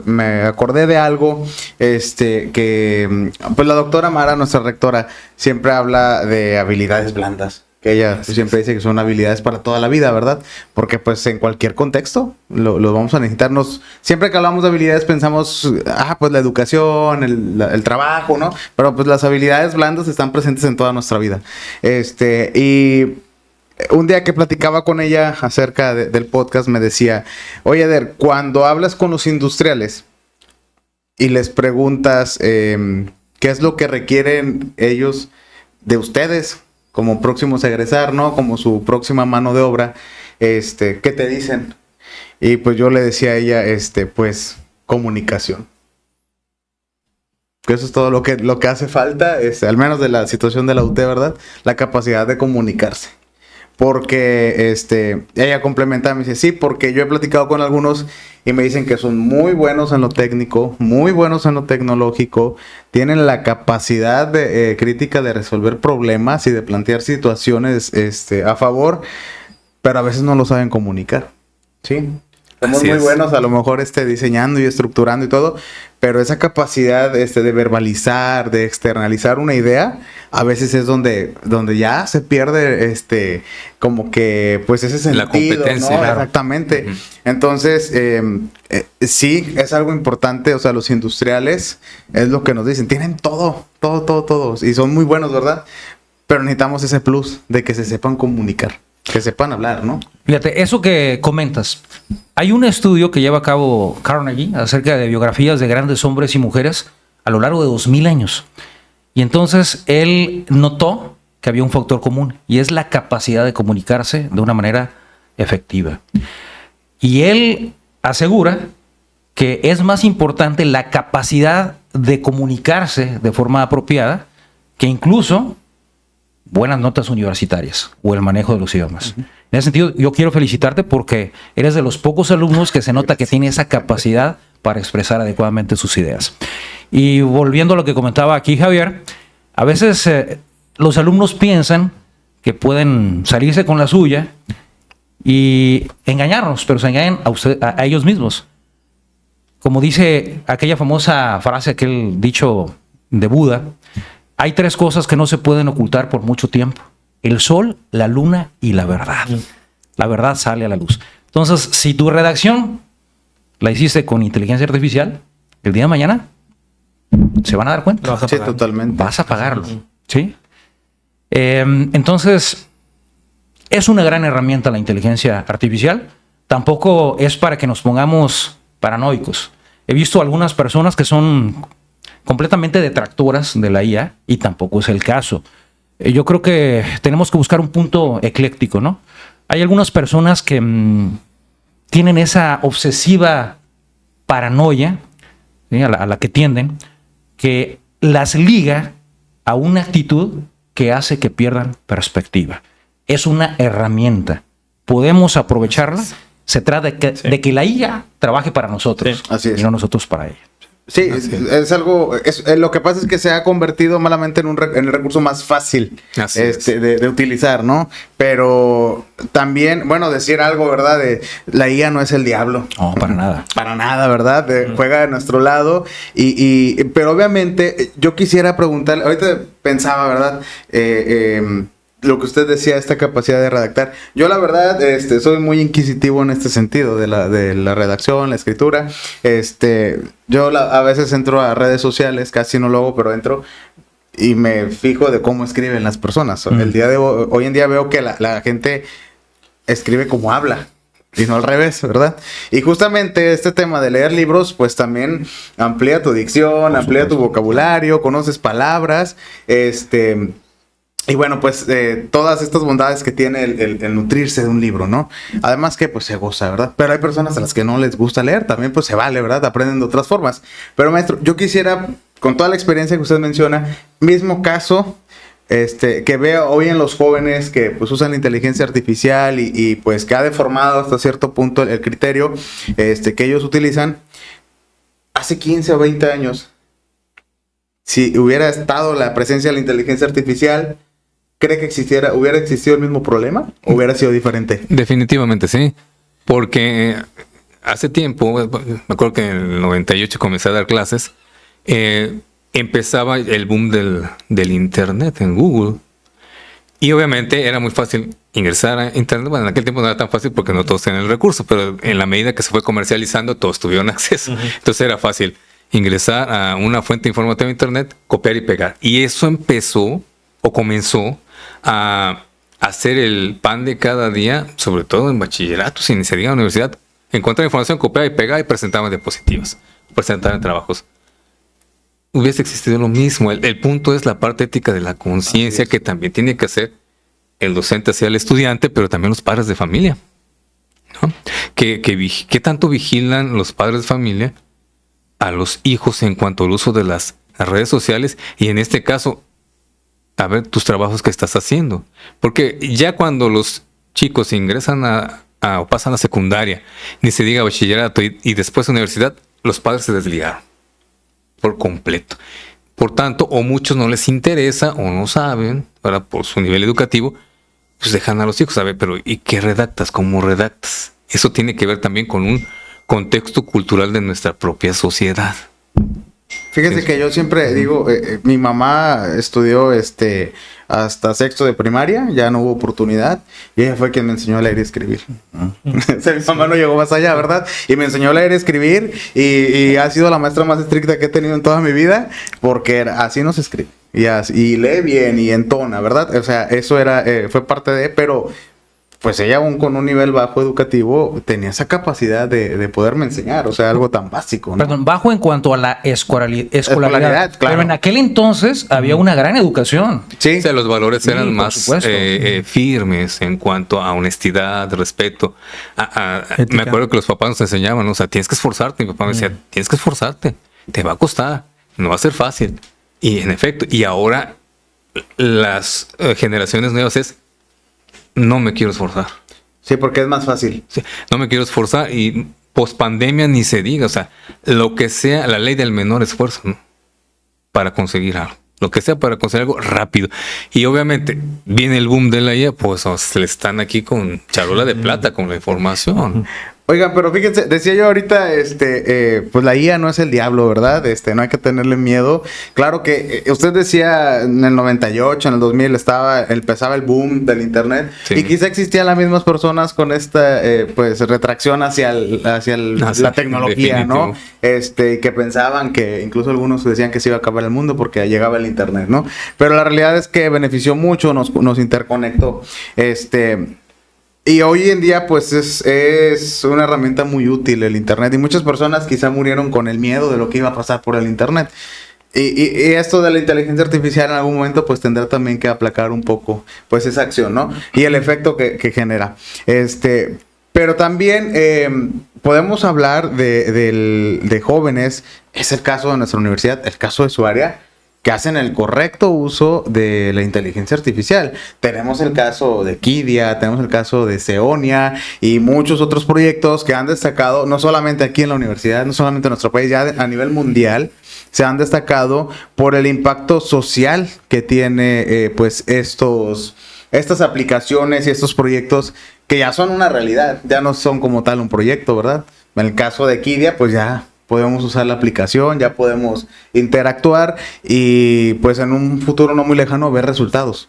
S1: me acordé de algo, que pues la doctora Mara, nuestra rectora, siempre habla de habilidades blandas. Que ella siempre dice que son habilidades para toda la vida, ¿verdad? Porque pues en cualquier contexto lo vamos a necesitar. Siempre que hablamos de habilidades pensamos, pues la educación, el trabajo, ¿no? Pero pues las habilidades blandas están presentes en toda nuestra vida. Y un día que platicaba con ella acerca del podcast me decía, oye, Eder, cuando hablas con los industriales y les preguntas qué es lo que requieren ellos de ustedes como próximos a egresar, ¿no? Como su próxima mano de obra, ¿qué te dicen? Y pues yo le decía a ella, pues, comunicación. Que eso es todo lo que hace falta, al menos de la situación de la UT, ¿verdad? La capacidad de comunicarse. Porque ella complementa, me dice, sí, porque yo he platicado con algunos y me dicen que son muy buenos en lo técnico, muy buenos en lo tecnológico, tienen la capacidad de crítica de resolver problemas y de plantear situaciones a favor, pero a veces no lo saben comunicar, ¿sí? Somos muy buenos a lo mejor diseñando y estructurando y todo, pero esa capacidad de verbalizar, de externalizar una idea, a veces es donde ya se pierde como que pues ese sentido,
S4: la competencia,
S1: ¿no?
S4: claro.
S1: Exactamente. Entonces, sí, es algo importante, o sea, los industriales es lo que nos dicen, tienen todo, y son muy buenos, ¿verdad? Pero necesitamos ese plus de que se sepan comunicar. Que sepan hablar, ¿no?
S2: Fíjate, eso que comentas. Hay un estudio que lleva a cabo Carnegie acerca de biografías de grandes hombres y mujeres a lo largo de 2000 años. Y entonces él notó que había un factor común y es la capacidad de comunicarse de una manera efectiva. Y él asegura que es más importante la capacidad de comunicarse de forma apropiada que incluso buenas notas universitarias o el manejo de los idiomas. En ese sentido, yo quiero felicitarte porque eres de los pocos alumnos que se nota que tiene esa capacidad para expresar adecuadamente sus ideas. Y volviendo a lo que comentaba aquí Javier, a veces los alumnos piensan que pueden salirse con la suya y engañarnos, pero se engañan a ellos mismos. Como dice aquella famosa frase, aquel dicho de Buda, hay 3 cosas que no se pueden ocultar por mucho tiempo. el sol, la luna y la verdad. La verdad sale a la luz. Entonces, si tu redacción la hiciste con inteligencia artificial, el día de mañana se van a dar cuenta.
S3: Lo vas a
S1: Sí,
S3: pagar.
S1: totalmente.
S2: Vas a pagarlo. ¿Sí? Entonces, es una gran herramienta la inteligencia artificial. Tampoco es para que nos pongamos paranoicos. He visto algunas personas que son completamente detractoras de la IA y tampoco es el caso. Yo creo que tenemos que buscar un punto ecléctico, ¿no? Hay algunas personas que tienen esa obsesiva paranoia, ¿sí? a la que tienden, que las liga a una actitud que hace que pierdan perspectiva. Es una herramienta. Podemos aprovecharla. Se trata de que la IA trabaje para nosotros,
S3: Sí,
S1: así es.
S2: y no nosotros para ella.
S1: Sí, es algo. Lo que pasa es que se ha convertido malamente en en el recurso más fácil
S4: Así es.
S1: de utilizar, ¿no? Pero también, bueno, decir algo, ¿verdad? De la IA no es el diablo.
S2: No, para nada.
S1: Para nada, ¿verdad? Juega de nuestro lado. Pero obviamente, yo quisiera preguntarle. Ahorita pensaba, ¿verdad? Lo que usted decía, esta capacidad de redactar. Yo la verdad, soy muy inquisitivo en este sentido de la redacción, la escritura. Yo a veces entro a redes sociales, casi no lo hago, pero entro y me fijo de cómo escriben las personas. El día de hoy en día veo que la gente escribe como habla. Y no al revés, ¿verdad? Y justamente este tema de leer libros, pues también amplía tu dicción, amplía tu vocabulario, conoces palabras, y bueno, pues todas estas bondades que tiene el nutrirse de un libro, ¿no? Además que pues se goza, ¿verdad? Pero hay personas a las que no les gusta leer, también pues se vale, ¿verdad? Aprenden de otras formas. Pero maestro, yo quisiera, con toda la experiencia que usted menciona, mismo caso que veo hoy en los jóvenes que pues usan la inteligencia artificial y pues que ha deformado hasta cierto punto el criterio que ellos utilizan. Hace 15 o 20 años, si hubiera estado la presencia de la inteligencia artificial, ¿cree que hubiera existido el mismo problema o hubiera sido diferente?
S4: Definitivamente sí, porque hace tiempo, me acuerdo que en el 98 comencé a dar clases, empezaba el boom del internet en Google y obviamente era muy fácil ingresar a internet. Bueno, en aquel tiempo no era tan fácil porque no todos tenían el recurso, pero en la medida que se fue comercializando todos tuvieron acceso. Entonces era fácil ingresar a una fuente informativa de internet, copiar y pegar. Y eso comenzó a hacer el pan de cada día, sobre todo en bachillerato, sin ni se diga en la universidad. Encontrar información, copiar y pegar y presentaban diapositivas, presentaban trabajos. Hubiese existido lo mismo. El punto es la parte ética de la conciencia que también tiene que hacer el docente hacia el estudiante, pero también los padres de familia, ¿no? ¿Qué tanto vigilan los padres de familia a los hijos en cuanto al uso de las redes sociales? Y en este caso, a ver tus trabajos que estás haciendo. Porque ya cuando los chicos ingresan o pasan a secundaria, ni se diga bachillerato y después a universidad, los padres se desligaron por completo. Por tanto, o muchos no les interesa o no saben, ¿verdad? Por su nivel educativo, pues dejan a los hijos. A ver, pero ¿y qué redactas? ¿Cómo redactas? Eso tiene que ver también con un contexto cultural de nuestra propia sociedad.
S1: Fíjese que yo siempre digo, mi mamá estudió hasta sexto de primaria, ya no hubo oportunidad, y ella fue quien me enseñó a leer y escribir. O sea, mi mamá no llegó más allá, ¿verdad? Y me enseñó a leer y escribir, y ha sido la maestra más estricta que he tenido en toda mi vida, porque así no se escribe. Y lee bien y entona, ¿verdad? O sea, eso fue parte de, pero pues ella aún con un nivel bajo educativo tenía esa capacidad de poderme enseñar, o sea, algo tan básico, ¿no?
S2: Perdón, bajo en cuanto a la escolaridad.
S1: Escolaridad, claro.
S2: Pero en aquel entonces había una gran educación.
S1: Sí.
S4: O sea, los valores
S2: Sí,
S4: eran
S2: por
S4: más
S2: supuesto.
S4: firmes en cuanto a honestidad, respeto.
S3: Ética.
S4: Me acuerdo que los papás nos enseñaban, o sea, tienes que esforzarte. Mi papá me decía, tienes que esforzarte, te va a costar, no va a ser fácil. Y en efecto, y ahora las generaciones nuevas no me quiero esforzar.
S1: Sí, porque es más fácil.
S4: Sí, no me quiero esforzar y post pandemia ni se diga, o sea, lo que sea, la ley del menor esfuerzo, ¿no? Para conseguir algo. Lo que sea para conseguir algo rápido. Y obviamente viene el boom de la IA, pues se le están aquí con charola de plata con la información.
S1: Oigan, pero fíjense, decía yo ahorita, pues la IA no es el diablo, ¿verdad? No hay que tenerle miedo. Claro que usted decía en el 98, en el 2000 empezaba el boom del internet,
S4: Sí.
S1: y quizá existían las mismas personas con esta, pues, retracción hacia la tecnología, ¿no? Que pensaban que, incluso algunos decían que se iba a acabar el mundo porque llegaba el internet, ¿no? Pero la realidad es que benefició mucho, nos interconectó, y hoy en día, pues, es una herramienta muy útil el internet. Y muchas personas quizá murieron con el miedo de lo que iba a pasar por el internet. Y esto de la inteligencia artificial en algún momento, pues, tendrá también que aplacar un poco, pues, esa acción, ¿no? Y el efecto que genera. Pero también podemos hablar de jóvenes. Es el caso de nuestra universidad, el caso de su área, que hacen el correcto uso de la inteligencia artificial. Tenemos el caso de Kidia, tenemos el caso de Seonia y muchos otros proyectos que han destacado, no solamente aquí en la universidad, no solamente en nuestro país, ya a nivel mundial, se han destacado por el impacto social que tiene, pues, estas aplicaciones y estos proyectos que ya son una realidad, ya no son como tal un proyecto, ¿verdad? En el caso de Kidia, pues ya podemos usar la aplicación, ya podemos interactuar y, pues, en un futuro no muy lejano ver resultados.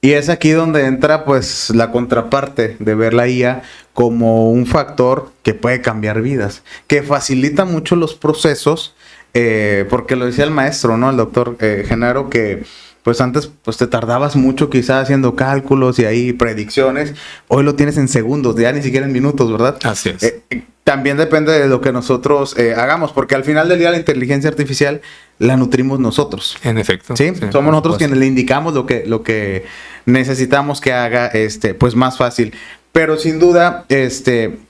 S1: Y es aquí donde entra, pues, la contraparte de ver la IA como un factor que puede cambiar vidas, que facilita mucho los procesos, porque lo decía el maestro, ¿no? El doctor Genaro, que pues antes, pues, te tardabas mucho quizás haciendo cálculos y ahí predicciones. Hoy lo tienes en segundos, ya ni siquiera en minutos, ¿verdad?
S4: Así es.
S1: También depende de lo que nosotros hagamos, porque al final del día la inteligencia artificial la nutrimos nosotros.
S4: En efecto.
S1: ¿Sí? Somos nosotros quienes le indicamos lo que necesitamos que haga, pues, más fácil. Pero sin duda,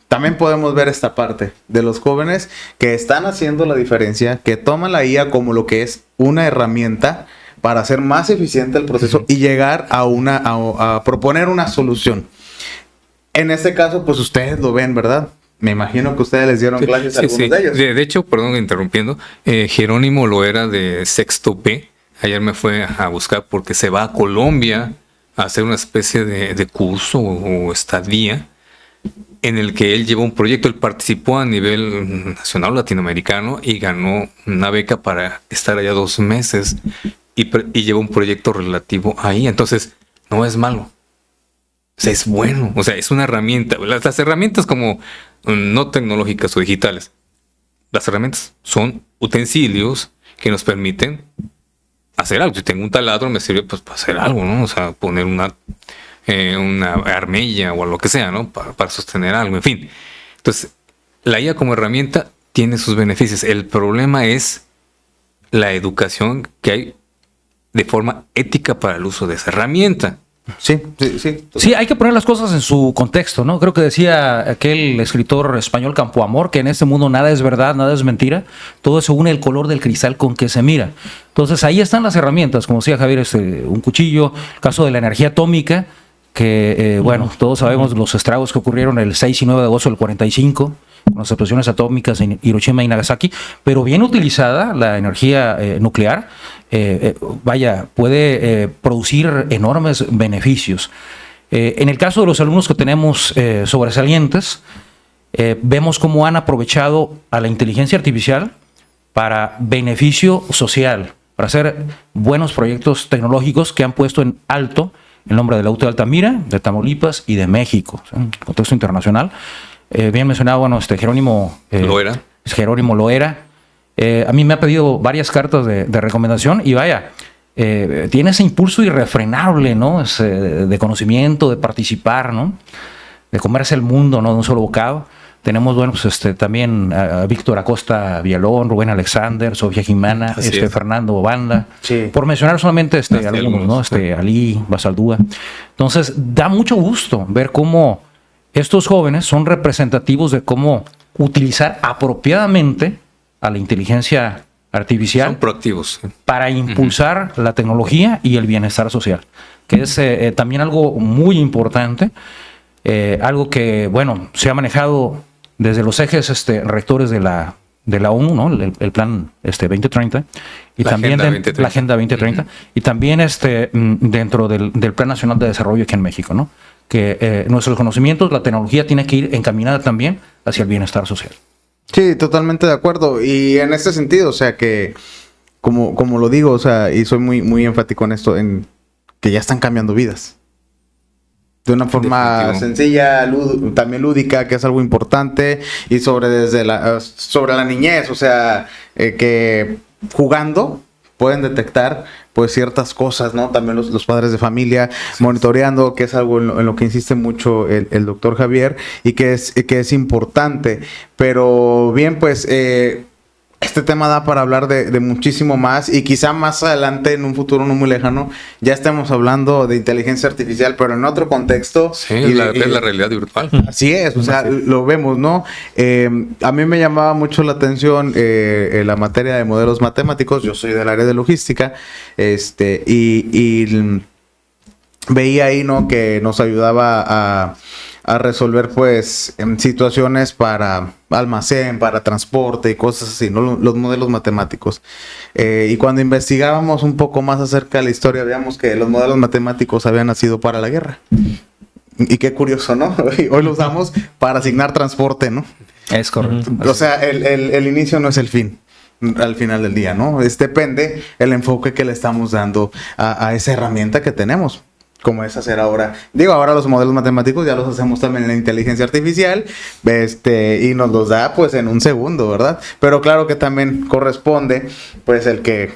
S1: también podemos ver esta parte de los jóvenes que están haciendo la diferencia, que toman la IA como lo que es una herramienta para hacer más eficiente el proceso y llegar a proponer una solución. En este caso, pues, ustedes lo ven, ¿verdad? Me imagino que ustedes les dieron clases a algunos de ellos.
S4: De hecho, perdón, interrumpiendo, Jerónimo Loera de Sexto P, ayer me fue a buscar porque se va a Colombia a hacer una especie de curso o estadía en el que él lleva un proyecto. Él participó a nivel nacional latinoamericano y ganó una beca para estar allá 2 meses y lleva un proyecto relativo ahí. Entonces, no es malo. O sea, es bueno. O sea, es una herramienta. Las herramientas como no tecnológicas o digitales, las herramientas son utensilios que nos permiten hacer algo. Si tengo un taladro, me sirve, pues, para hacer algo, ¿no? O sea, poner una armilla o lo que sea, ¿no? Para sostener algo, en fin. Entonces, la IA como herramienta tiene sus beneficios. El problema es la educación que hay de forma ética para el uso de esa herramienta.
S1: Sí.
S2: Sí, hay que poner las cosas en su contexto, ¿no? Creo que decía aquel escritor español Campoamor que en este mundo nada es verdad, nada es mentira, todo es según el color del cristal con que se mira. Entonces ahí están las herramientas, como decía Javier, un cuchillo, el caso de la energía atómica, que bueno, todos sabemos los estragos que ocurrieron el 6 y 9 de agosto del 45, con las explosiones atómicas en Hiroshima y Nagasaki, pero bien utilizada la energía nuclear, puede producir enormes beneficios. En el caso de los alumnos que tenemos sobresalientes, vemos cómo han aprovechado a la inteligencia artificial para beneficio social, para hacer buenos proyectos tecnológicos que han puesto en alto el nombre del Auto de Altamira, de Tamaulipas y de México, en contexto internacional. Bien mencionado, bueno, Jerónimo Loera. A mí me ha pedido varias cartas de recomendación y vaya, tiene ese impulso irrefrenable, ¿no? De conocimiento, de participar, ¿no? De comerse el mundo, ¿no? De un solo bocado. Tenemos, bueno, pues también a Víctor Acosta Villalón, Rubén Alexander, Sofía Jimena, Fernando Banda, sí, por mencionar solamente algunos, ¿no? Ali Basaldúa. Entonces, da mucho gusto ver cómo estos jóvenes son representativos de cómo utilizar apropiadamente a la inteligencia artificial.
S4: Son proactivos.
S2: Para impulsar la tecnología y el bienestar social, que es también algo muy importante, algo que, bueno, se ha manejado desde los ejes rectores de la ONU, ¿no? El plan 2030 y también la Agenda 2030 y también dentro del Plan Nacional de Desarrollo aquí en México, ¿no? Que nuestros conocimientos, la tecnología tiene que ir encaminada también hacia el bienestar social.
S1: Sí, totalmente de acuerdo. Y en este sentido, o sea que, como lo digo, o sea, y soy muy enfático en esto, en que ya están cambiando vidas. De una forma
S4: Definitivo.
S1: sencilla, también lúdica, que es algo importante, y sobre la niñez, o sea, que jugando pueden detectar pues ciertas cosas, ¿no? También los padres de familia monitoreando, que es algo en lo que insiste mucho el doctor Javier, y que es importante. Pero bien, pues este tema da para hablar de muchísimo más, y quizá más adelante, en un futuro no muy lejano, ya estemos hablando de inteligencia artificial, pero en otro contexto.
S4: Sí,
S1: y
S4: es la realidad virtual.
S1: Así es, o sea, lo vemos, ¿no? A mí me llamaba mucho la atención la materia de modelos matemáticos. Yo soy del área de logística, y veía ahí, ¿no?, que nos ayudaba a resolver, pues, situaciones para almacén, para transporte y cosas así, ¿no? Los modelos matemáticos. Y cuando investigábamos un poco más acerca de la historia, veíamos que los modelos matemáticos habían nacido para la guerra. Y qué curioso, ¿no? Hoy lo usamos para asignar transporte, ¿no?
S2: Es correcto.
S1: O sea, el inicio no es el fin al final del día, ¿no? Depende el enfoque que le estamos dando a esa herramienta que tenemos, como es hacer ahora. Digo, ahora los modelos matemáticos ya los hacemos también en la inteligencia artificial, y nos los da pues en un segundo, ¿verdad? Pero claro que también corresponde pues el que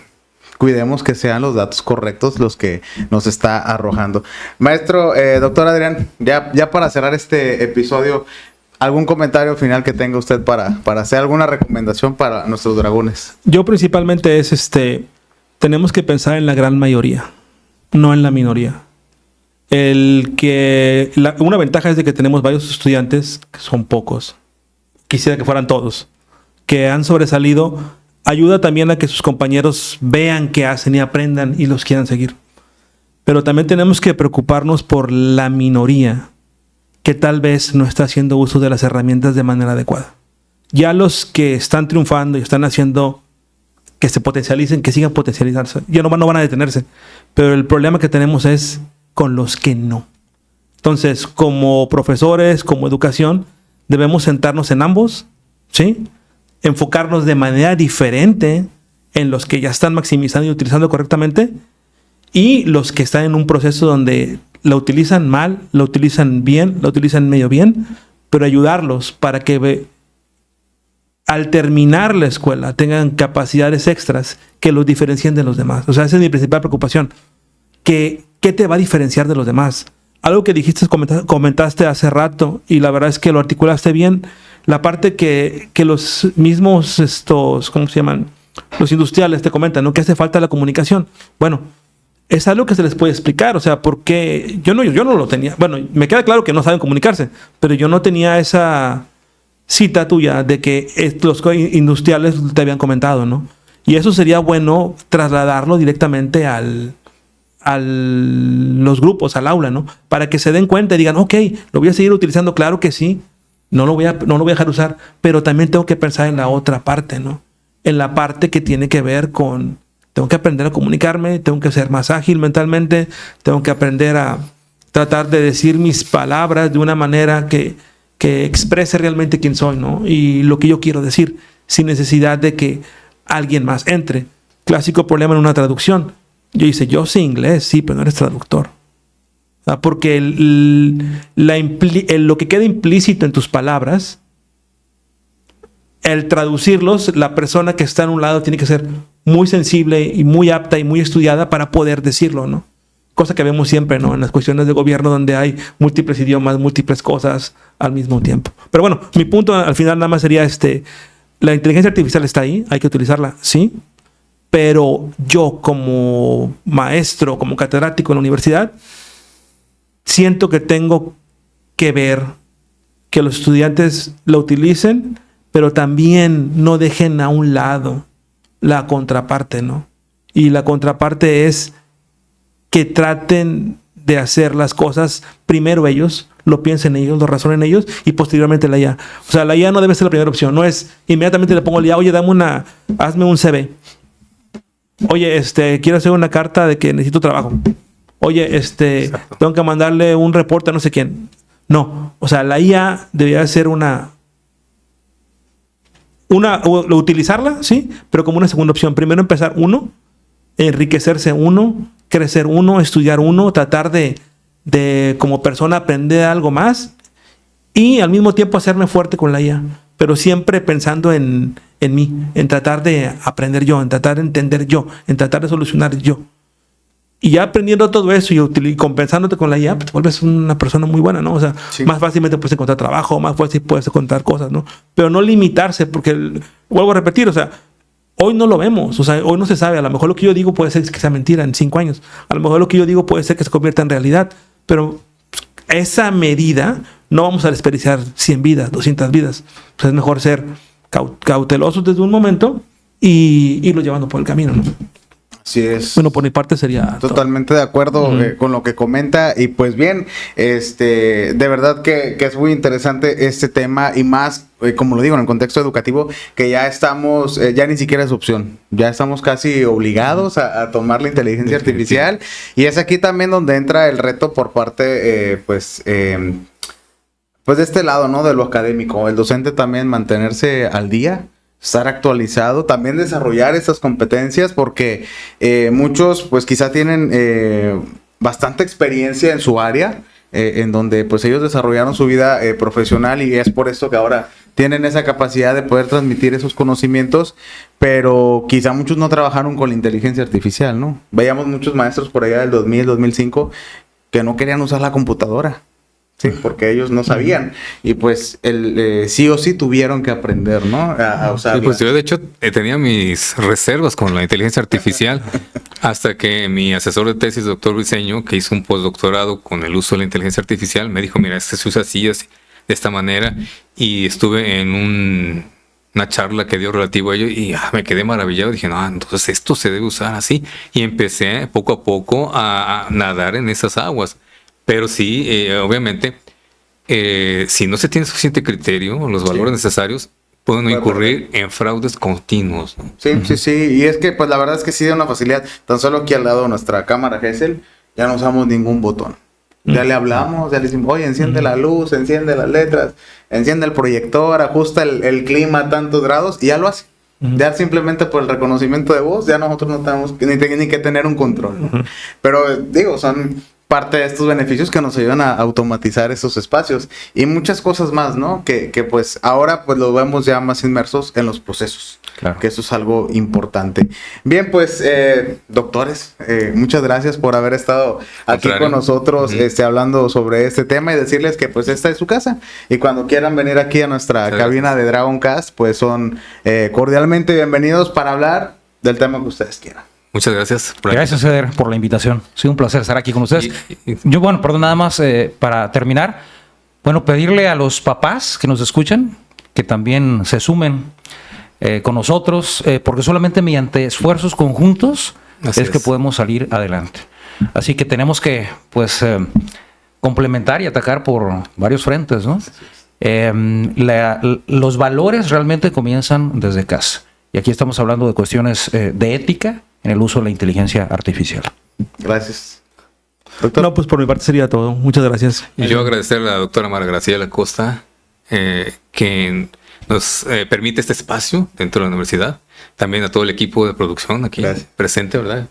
S1: cuidemos que sean los datos correctos los que nos está arrojando. Maestro, doctor Adrián, ya para cerrar este episodio, ¿algún comentario final que tenga usted para hacer alguna recomendación para nuestros dragones?
S3: Yo principalmente tenemos que pensar en la gran mayoría, no en la minoría. Una ventaja es de que tenemos varios estudiantes, que son pocos, quisiera que fueran todos, que han sobresalido. Ayuda también a que sus compañeros vean qué hacen y aprendan y los quieran seguir. Pero también tenemos que preocuparnos por la minoría que tal vez no está haciendo uso de las herramientas de manera adecuada. Ya los que están triunfando y están haciendo que se potencialicen, que sigan potencializarse, ya no van a detenerse. Pero el problema que tenemos es con los que no. Entonces, como profesores, como educación, debemos sentarnos en ambos, ¿sí? Enfocarnos de manera diferente en los que ya están maximizando y utilizando correctamente, y los que están en un proceso donde la utilizan mal, la utilizan bien, la utilizan medio bien, pero ayudarlos para que al terminar la escuela tengan capacidades extras que los diferencien de los demás. O sea, esa es mi principal preocupación. ¿Qué te va a diferenciar de los demás? Algo que dijiste, comentaste hace rato, y la verdad es que lo articulaste bien. La parte que los mismos, ¿cómo se llaman? Los industriales te comentan, ¿no? Que hace falta la comunicación. Bueno, es algo que se les puede explicar. O sea, porque yo no lo tenía. Bueno, me queda claro que no saben comunicarse, pero yo no tenía esa cita tuya de que los industriales te habían comentado, ¿no? Y eso sería bueno trasladarlo directamente los grupos, al aula, ¿no? Para que se den cuenta y digan, ok, lo voy a seguir utilizando, claro que sí, no lo voy a dejar usar, pero también tengo que pensar en la otra parte, ¿no? En la parte que tiene que ver con, tengo que aprender a comunicarme, tengo que ser más ágil mentalmente, tengo que aprender a tratar de decir mis palabras de una manera que exprese realmente quién soy, ¿no? Y lo que yo quiero decir, sin necesidad de que alguien más entre. Clásico problema en una traducción. Yo sé inglés, sí, pero no eres traductor. Porque lo que queda implícito en tus palabras, el traducirlos, la persona que está en un lado tiene que ser muy sensible y muy apta y muy estudiada para poder decirlo, ¿no? Cosa que vemos siempre, ¿no? En las cuestiones de gobierno, donde hay múltiples idiomas, múltiples cosas al mismo tiempo. Pero bueno, mi punto al final nada más sería la inteligencia artificial está ahí, hay que utilizarla, sí. Pero yo como maestro, como catedrático en la universidad, siento que tengo que ver que los estudiantes lo utilicen, pero también no dejen a un lado la contraparte, ¿no? Y la contraparte es que traten de hacer las cosas primero ellos, lo piensen ellos, lo razonen ellos, y posteriormente la IA. O sea, la IA no debe ser la primera opción, no es inmediatamente le pongo a la IA, oye, hazme un CV. Oye, quiero hacer una carta de que necesito trabajo. Oye, tengo que mandarle un reporte a no sé quién. No, o sea, la IA debería ser una utilizarla, sí, pero como una segunda opción. Primero empezar uno, enriquecerse uno, crecer uno, estudiar uno, tratar de como persona aprender algo más y al mismo tiempo hacerme fuerte con la IA, pero siempre pensando en mí, en tratar de aprender yo, en tratar de entender yo, en tratar de solucionar yo. Y ya aprendiendo todo eso y compensándote con la IA, pues te vuelves una persona muy buena, ¿no? O sea,
S1: Sí.
S3: más fácilmente puedes encontrar trabajo, más fácil puedes encontrar cosas, ¿no? Pero no limitarse, porque, vuelvo a repetir, o sea, hoy no lo vemos, o sea, hoy no se sabe. A lo mejor lo que yo digo puede ser que sea mentira en 5 años. A lo mejor lo que yo digo puede ser que se convierta en realidad. Pero esa medida no vamos a desperdiciar 100 vidas, 200 vidas. Pues es mejor ser cautelosos desde un momento y irlo llevando por el camino, ¿no?
S1: Así es.
S3: Bueno, por mi parte sería
S1: Totalmente de acuerdo con lo que comenta. Y pues bien, de verdad que es muy interesante este tema y más, como lo digo, en el contexto educativo, que ya estamos, ya ni siquiera es opción, ya estamos casi obligados a tomar la inteligencia artificial. Y es aquí también donde entra el reto por parte, pues de este lado, ¿no? De lo académico, el docente también mantenerse al día, estar actualizado, también desarrollar esas competencias, porque muchos pues quizá tienen bastante experiencia en su área, en donde pues ellos desarrollaron su vida profesional, y es por esto que ahora tienen esa capacidad de poder transmitir esos conocimientos, pero quizá muchos no trabajaron con la inteligencia artificial, ¿no? Veíamos muchos maestros por allá del 2000, 2005 que no querían usar la computadora. Sí, porque ellos no sabían. Y pues sí o sí tuvieron que aprender, ¿no? A usarla.
S4: Pues yo de hecho tenía mis reservas con la inteligencia artificial hasta que mi asesor de tesis, doctor Briceño, que hizo un postdoctorado con el uso de la inteligencia artificial, me dijo, mira, se usa así, de esta manera. Y estuve en una charla que dio relativo a ello y me quedé maravillado. Dije, no, entonces esto se debe usar así. Y empecé poco a poco a nadar en esas aguas. Pero sí, obviamente, si no se tiene suficiente criterio, los valores necesarios, pueden incurrir en fraudes continuos, ¿no?
S1: Sí. Y es que, pues, la verdad es que sí da una facilidad. Tan solo aquí al lado de nuestra cámara Gesell, ya no usamos ningún botón. Ya le hablamos, ya le decimos, oye, enciende la luz, enciende las letras, enciende el proyector, ajusta el clima a tantos grados, y ya lo hace. Ya simplemente por el reconocimiento de voz, ya nosotros no tenemos ni que tener un control, ¿no? Pero, digo, son parte de estos beneficios que nos ayudan a automatizar esos espacios y muchas cosas más, ¿no? Que pues ahora pues lo vemos ya más inmersos en los procesos. Claro. Que eso es algo importante. Bien, pues doctores, muchas gracias por haber estado aquí con nosotros hablando sobre este tema, y decirles que pues esta es su casa, y cuando quieran venir aquí a nuestra cabina de Dragoncast, pues son cordialmente bienvenidos para hablar del tema que ustedes quieran.
S4: Muchas gracias.
S2: Gracias, Eder, por la invitación. Ha sido un placer estar aquí con ustedes. Yo, bueno, perdón, nada más para terminar. Bueno, pedirle a los papás que nos escuchan que también se sumen con nosotros, porque solamente mediante esfuerzos conjuntos es que podemos salir adelante. Así que tenemos que, pues, complementar y atacar por varios frentes, ¿no? Los valores realmente comienzan desde casa. Y aquí estamos hablando de cuestiones de ética en el uso de la inteligencia artificial.
S1: Gracias.
S3: Doctor. No, pues por mi parte sería todo. Muchas gracias.
S4: Y yo agradecer a la doctora Mara Graciela Costa que nos permite este espacio dentro de la universidad. También a todo el equipo de producción aquí presente, ¿verdad?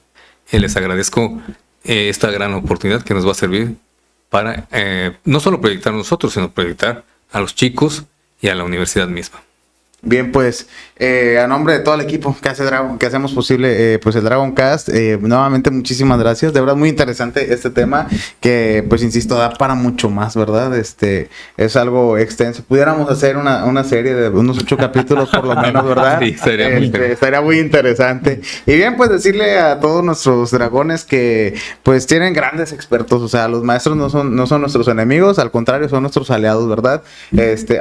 S4: Les agradezco esta gran oportunidad que nos va a servir para no solo proyectar a nosotros, sino proyectar a los chicos y a la universidad misma.
S1: Bien, pues a nombre de todo el equipo que hacemos posible pues el Dragoncast, nuevamente muchísimas gracias. De verdad muy interesante este tema, que pues insisto, da para mucho más, ¿verdad? Es algo extenso. Pudiéramos hacer una serie de unos 8 capítulos por lo menos, ¿verdad? Sí, estaría muy interesante. Y bien, pues decirle a todos nuestros dragones que pues tienen grandes expertos. O sea, los maestros no son nuestros enemigos, al contrario, son nuestros aliados, ¿verdad?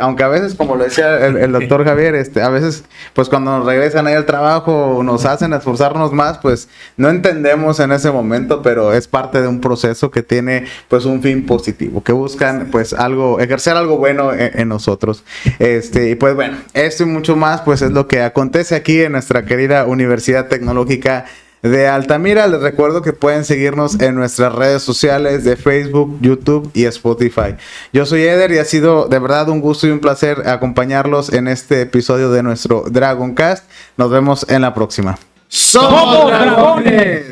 S1: Aunque a veces, como lo decía el doctor Javier, a veces, pues cuando nos regresan ahí al trabajo, nos hacen esforzarnos más, pues no entendemos en ese momento, pero es parte de un proceso que tiene pues un fin positivo, que buscan pues ejercer algo bueno en nosotros. Y pues bueno, esto y mucho más pues es lo que acontece aquí en nuestra querida Universidad Tecnológica de Altamira. Les recuerdo que pueden seguirnos en nuestras redes sociales de Facebook, YouTube y Spotify. Yo soy Eder y ha sido de verdad un gusto y un placer acompañarlos en este episodio de nuestro Dragoncast. Nos vemos en la próxima. ¡Somos dragones!